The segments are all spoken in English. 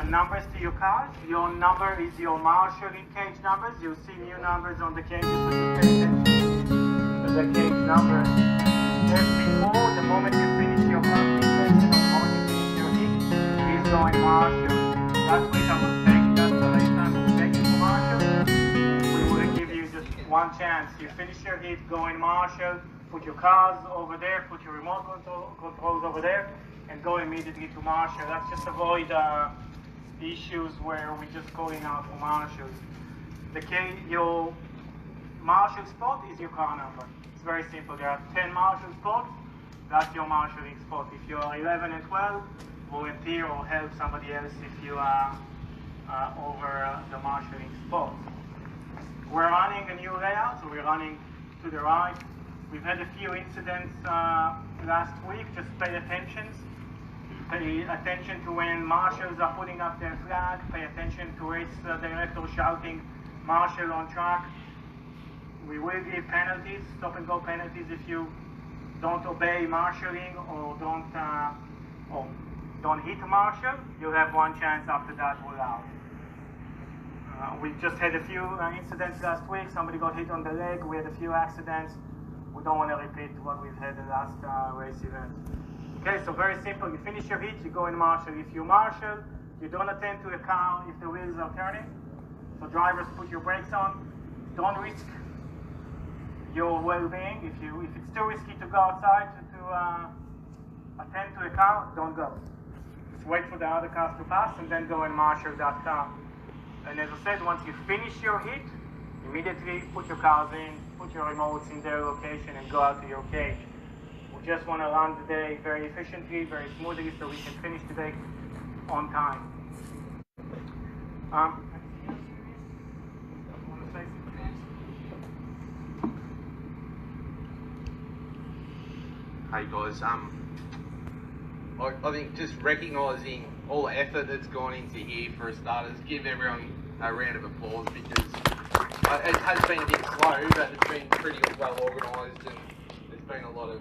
numbers to your cars. Your number is your marshalling cage numbers. You'll see new numbers on the cages, so just pay attention to the cage number. Just before, the moment you finish your parking session, or the moment you finish your heat, is going marshal. Last week I was taking, that's the last time I was taking for marshal. We will give you just one chance. You finish your heat, go in marshal, put your cars over there, put your remote controls over there, and go immediately to marshal. Let's just avoid issues where we're just calling out for marshals. Your marshal spot is your car number. It's very simple. There are 10 marshal spots. That's your marshalling spot. If you are 11 and 12, volunteer or help somebody else if you are over the marshalling spot. We're running a new layout, so we're running to the right. We've had a few incidents last week. Just pay attention. Pay attention to when marshals are putting up their flag. Pay attention to race director shouting, "Marshal on track." We will give penalties, stop and go penalties, if you don't obey marshalling or don't hit a marshal. You'll have one chance after that we're out. We just had a few incidents last week. Somebody got hit on the leg. We had a few accidents. We don't want to repeat what we've had the last race event. Okay, so very simple. You finish your heat, you go in marshal. If you marshal, you don't attend to the car if the wheels are turning. So drivers, put your brakes on. Don't risk your well-being. If it's too risky to go outside to attend to the car, don't go. Just wait for the other cars to pass and then go and marshal that car. And as I said, once you finish your heat, immediately put your cars in, put your remotes in their location and go out to your cage. We just want to run the day very efficiently, very smoothly, so we can finish the day on time. Hey guys, I think just recognising all the effort that's gone into here for starters, give everyone a round of applause, because it has been a bit slow, but it's been pretty well organised, and there's been a lot of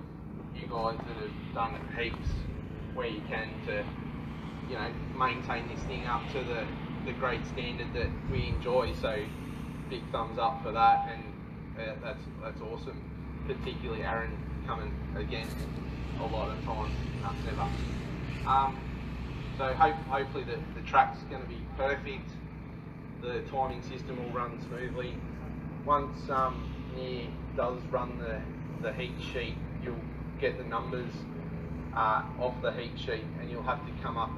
you guys that have done it heaps where you can to, you know, maintain this thing up to the great standard that we enjoy. So big thumbs up for that, and that's awesome. Particularly Aaron coming again a lot of times, never. So hopefully the track's going to be perfect. The timing system will run smoothly. Once Nir does run the heat sheet, you'll get the numbers off the heat sheet, and you'll have to come up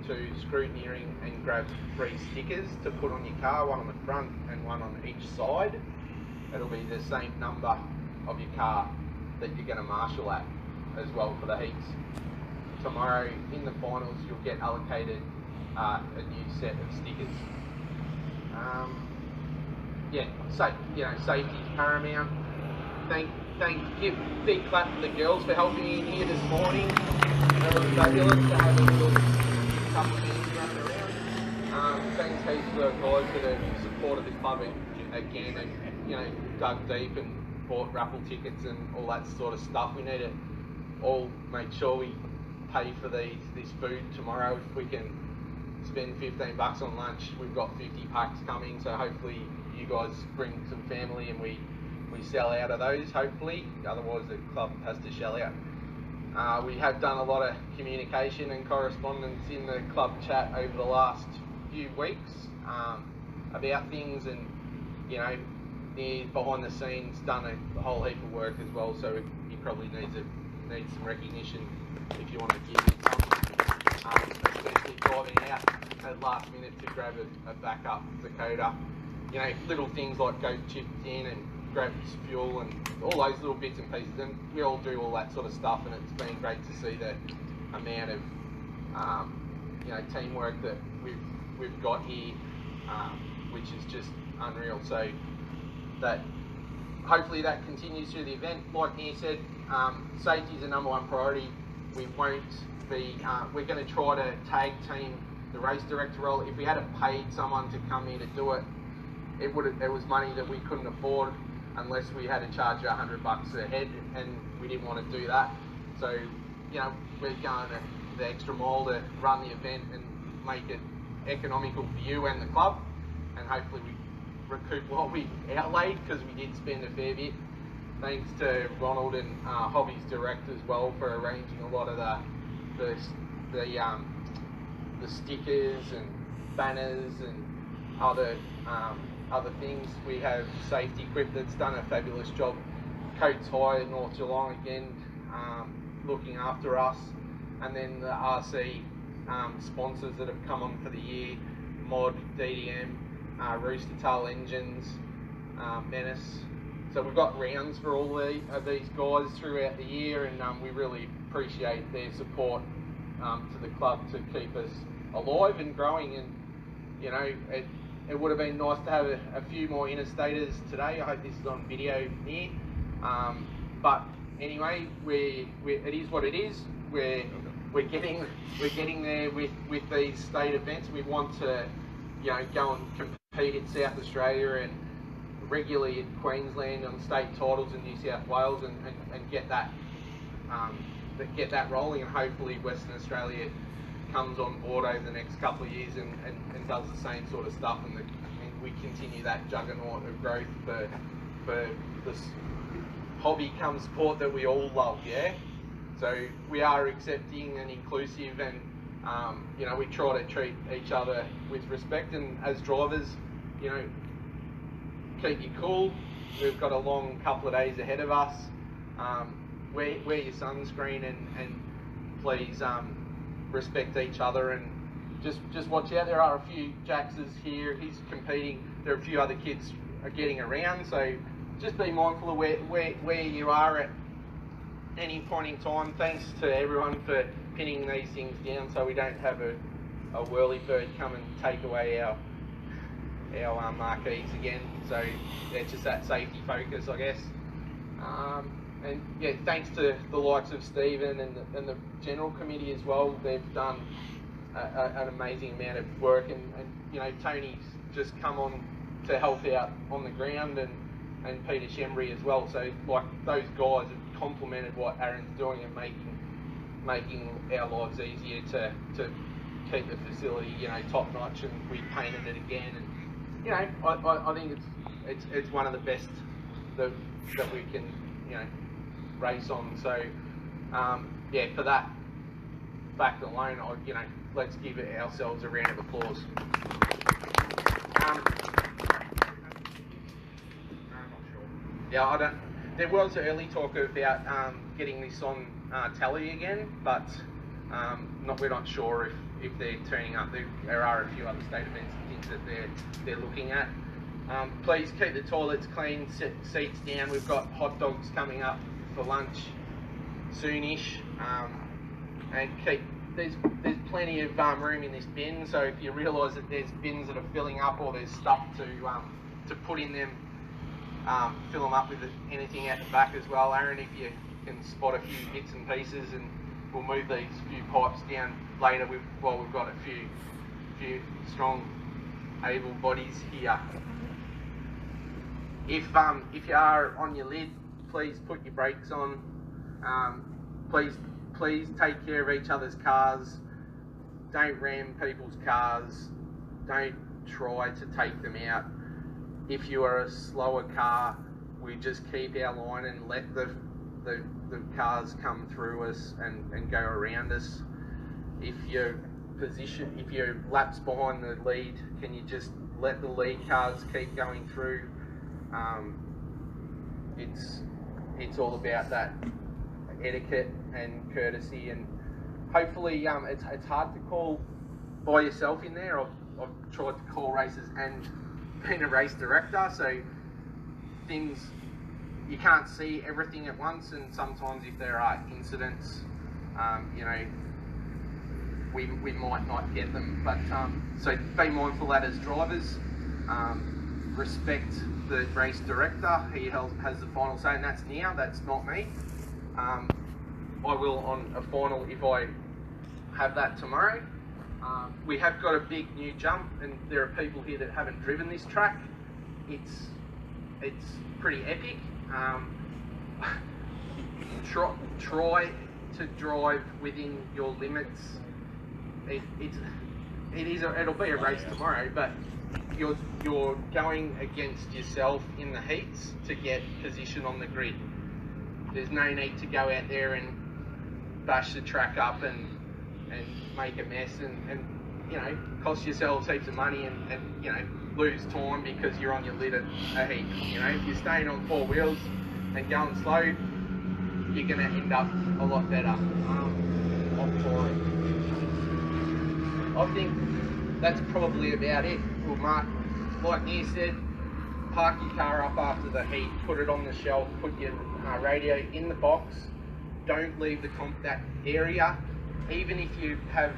to scrutineering and grab 3 stickers to put on your car, one on the front and one on each side. It'll be the same number of your car that you're going to marshal at as well for the heats. Tomorrow in the finals you'll get allocated a new set of stickers. Safety is paramount. Give a big clap to the girls for helping me in here this morning. They were fabulous to have a little couple of minutes running around. Thanks heaps to the guys that have supported this club again, and dug deep and bought raffle tickets and all that sort of stuff. We need to all make sure we pay for this food tomorrow. If we can spend $15 on lunch, we've got 50 packs coming, so hopefully you guys bring some family and we sell out of those, hopefully. Otherwise the club has to shell out. We have done a lot of communication and correspondence in the club chat over the last few weeks about things, and behind the scenes done a whole heap of work as well, so he probably needs some recognition if you want to give him some. Especially driving out at last minute to grab a backup Dakota. Little things like go chipped in and grab his fuel and all those little bits and pieces, and we all do all that sort of stuff, and it's been great to see the amount of teamwork that we've got here, which is just unreal. So that hopefully that continues through the event. Like Nir said, safety is the #1 priority. We won't be, we're going to try to tag team the race director role. If we had paid someone to come here to do it, it was money that we couldn't afford unless we had to charge $100 a head, and we didn't want to do that. So, we're going the extra mile to run the event and make it economical for you and the club, and hopefully we recoup what we outlaid, because we did spend a fair bit. Thanks to Ronald and Hobbies Direct as well for arranging a lot of the stickers and banners and other things. We have Safety Equip that's done a fabulous job. Coates High, North Geelong again, looking after us, and then the RC sponsors that have come on for the year: Mod, DDM, Rooster Tail Engines, Menace. So we've got rounds for all of these guys throughout the year, and we really appreciate their support to the club to keep us alive and growing. And you know, it would have been nice to have a few more interstaters today. I hope this is on video here. But anyway, it is what it is. We're getting there with these state events. We want to, you know, go and compete in South Australia and regularly in Queensland on state titles in New South Wales, and get that rolling, and hopefully Western Australia comes on board over the next couple of years and does the same sort of stuff, and we continue that juggernaut of growth for this hobby come sport that we all love. Yeah, so we are accepting and inclusive, and you know, we try to treat each other with respect, and as drivers, you know, keep you cool. We've got a long couple of days ahead of us. Wear your sunscreen, and please respect each other, and just watch out. There are a few Jaxes here. He's competing. There are a few other kids are getting around, so just be mindful of where you are at any point in time. Thanks to everyone for pinning these things down so we don't have a whirlybird come and take away our marquees again. So it's just that safety focus, I guess. And yeah, thanks to the likes of Stephen and the general committee as well. They've done an amazing amount of work, and you know, Tony's just come on to help out on the ground, and Peter Shembry as well. So like, those guys have complemented what Aaron's doing and making our lives easier to keep the facility, you know, top notch, and we painted it again, and you know, I think it's one of the best that we can, you know, race on. So yeah, for that fact alone, you know, let's give ourselves a round of applause. Yeah, I don't. There was early talk about getting this on tally again, but we're not sure if they're turning up. There are a few other state events and things that they're looking at. Please keep the toilets clean, seats down. We've got hot dogs coming up for lunch soonish, and there's plenty of room in this bin. So if you realise that there's bins that are filling up, or there's stuff to put in them, fill them up with anything out the back as well. Aaron, if you can spot a few bits and pieces, and we'll move these few pipes down later while we've got a few strong, able bodies here. If you are on your lid, please put your brakes on. Please take care of each other's cars. Don't ram people's cars. Don't try to take them out. If you are a slower car, we just keep our line and let the cars come through us and go around us. If your laps behind the lead, can you just let the lead cars keep going through? It's all about that etiquette and courtesy, and hopefully it's hard to call by yourself in there. I've tried to call races and been a race director, so things, you can't see everything at once, and sometimes if there are incidents, you know, we might not get them, but so be mindful that as drivers, respect the race director. He has the final say, and that's now, that's not me. I will on a final if I have that tomorrow. We have got a big new jump, and there are people here that haven't driven this track. It's pretty epic. Try to drive within your limits. it'll be a race tomorrow, but you're going against yourself in the heats to get position on the grid. There's no need to go out there and bash the track up and make a mess and you know, cost yourselves heaps of money and you know, lose time because you're on your lid a heap. You know, if you're staying on four wheels and going slow, you're going to end up a lot better on touring. I think that's probably about it. Well, Mark, like you said, park your car up after the heat, put it on the shelf, put your radio in the box. Don't leave that area. Even if you have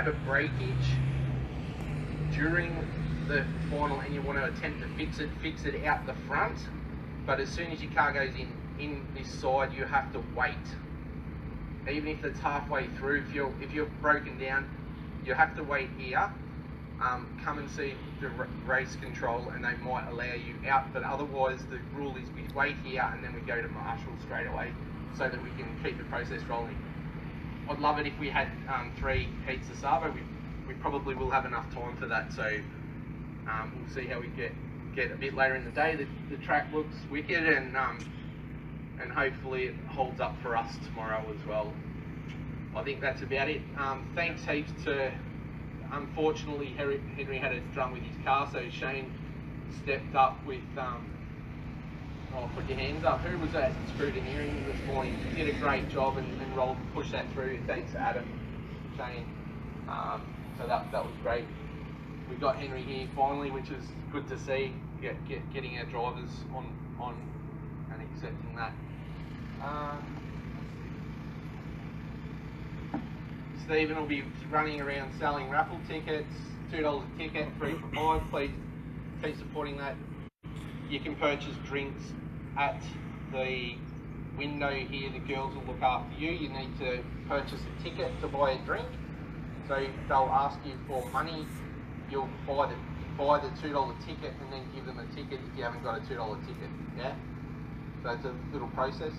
a breakage during the final and you want to attempt to fix it out the front. But as soon as your car goes in this side, you have to wait. Even if it's halfway through, if you're broken down, you have to wait here. Come and see the race control and they might allow you out, but otherwise the rule is we wait here and then we go to Marshall straight away so that we can keep the process rolling. I'd love it if we had 3 heats of Savo. We probably will have enough time for that, so we'll see how we get a bit later in the day. The track looks wicked and hopefully it holds up for us tomorrow as well. I think that's about it. Thanks heaps to, unfortunately Henry had a drum with his car, so Shane stepped up with, oh, put your hands up. Who was at Scrutineering this morning? He did a great job and pushed that through. Thanks Adam, Shane. So that was great. We got Henry here finally, which is good to see. Getting our drivers on and accepting that. Stephen will be running around selling raffle tickets, $2 a ticket, 3 for 5. Please keep supporting that. You can purchase drinks at the window here. The girls will look after you. You need to purchase a ticket to buy a drink. So they'll ask you for money. You'll buy the $2 ticket and then give them a ticket if you haven't got a $2 ticket. Yeah. So it's a little process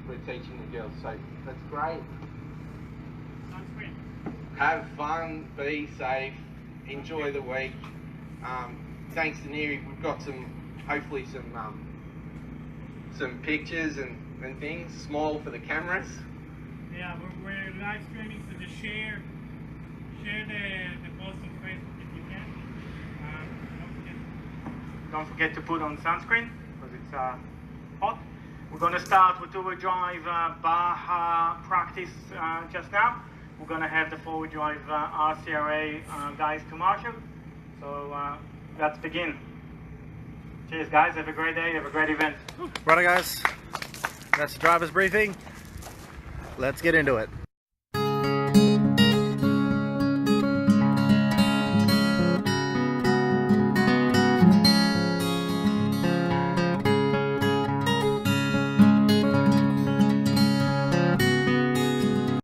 we're teaching the girls. So that's great. Have fun, be safe, enjoy the week. Thanks to Neri, we've got hopefully some pictures and things. Smile for the cameras. Yeah, we're live streaming, so just share the post on Facebook if you can. Don't forget to put on sunscreen because it's hot. We're going to start with two-wheel drive Baja practice just now. We're going to have the four-wheel drive RCRA guys to Marshall. So let's begin. Cheers guys, have a great day, have a great event. Righto guys, that's the driver's briefing. Let's get into it.